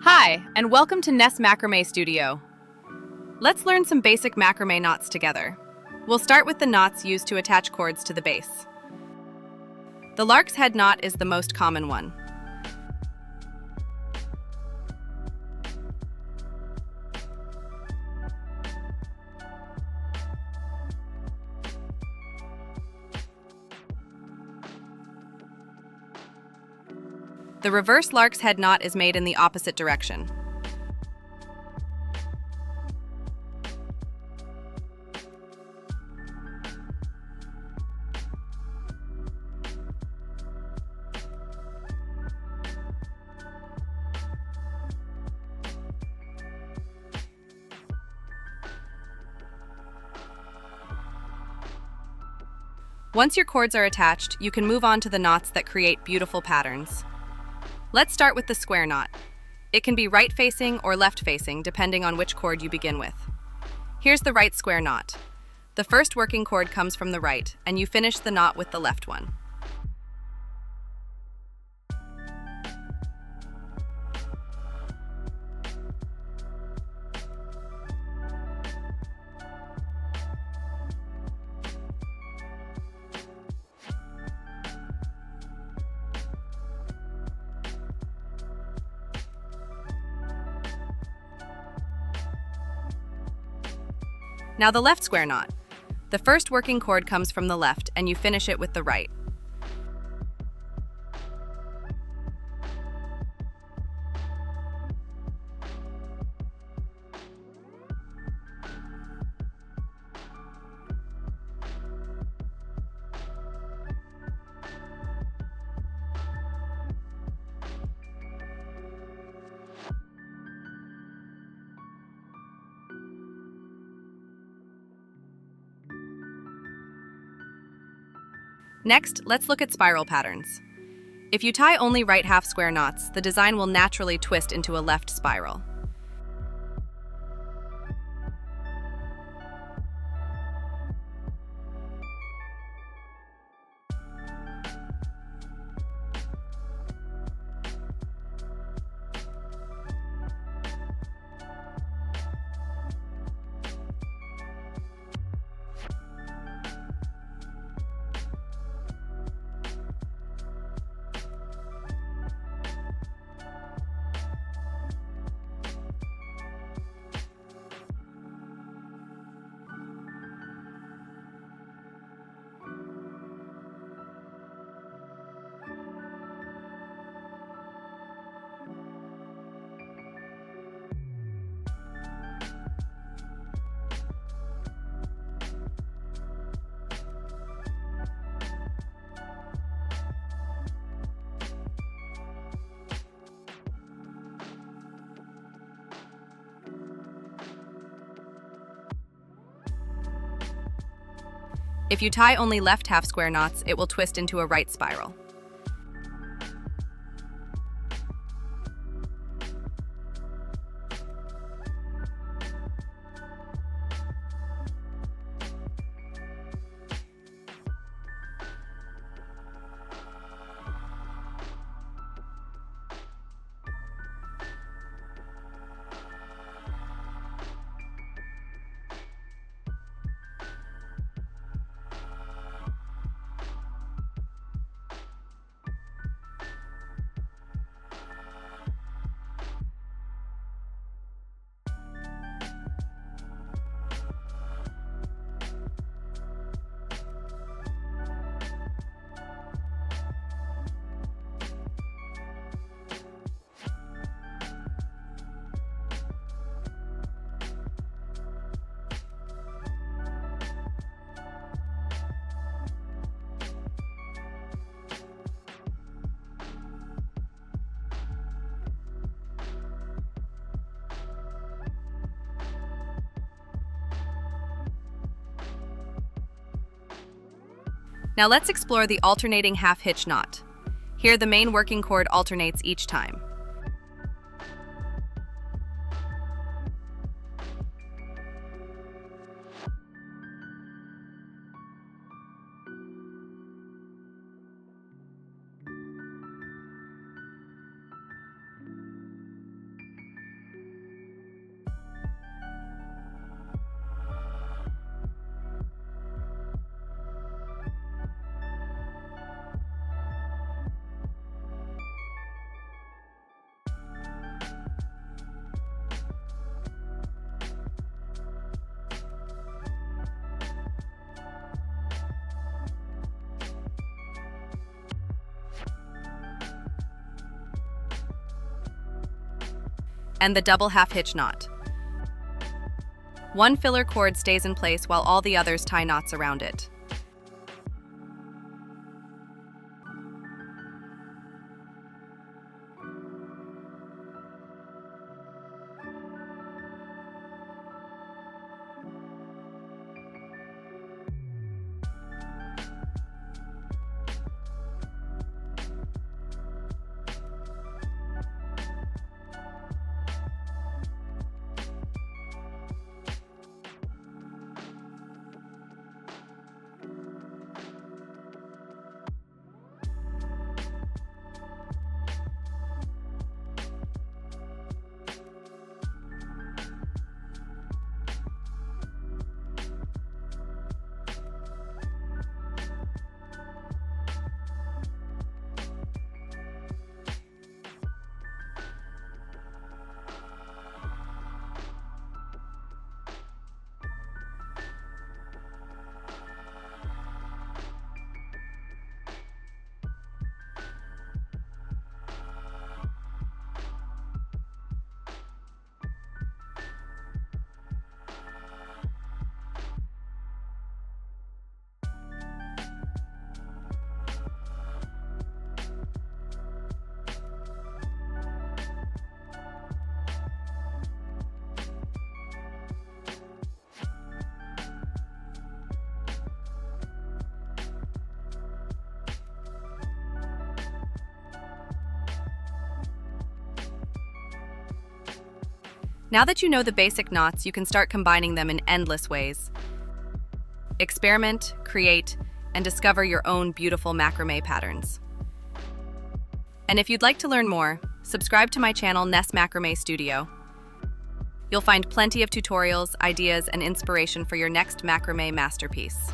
Hi, and welcome to Ness Macrame Studio. Let's learn some basic macrame knots together. We'll start with the knots used to attach cords to the base. The lark's head knot is the most common one. The reverse lark's head knot is made in the opposite direction. Once your cords are attached, you can move on to the knots that create beautiful patterns. Let's start with the square knot. It can be right-facing or left-facing depending on which cord you begin with. Here's the right square knot. The first working cord comes from the right, and you finish the knot with the left one. Now the left square knot. The first working cord comes from the left, and you finish it with the right. Next, let's look at spiral patterns. If you tie only right half square knots, the design will naturally twist into a left spiral. If you tie only left half square knots, it will twist into a right spiral. Now let's explore the alternating half hitch knot. Here the main working cord alternates each time. and the double half hitch knot. One filler cord stays in place while all the others tie knots around it. Now that you know the basic knots, you can start combining them in endless ways. Experiment, create, and discover your own beautiful macrame patterns. And if you'd like to learn more, subscribe to my channel, Ness Macrame Studio. You'll find plenty of tutorials, ideas, and inspiration for your next macrame masterpiece.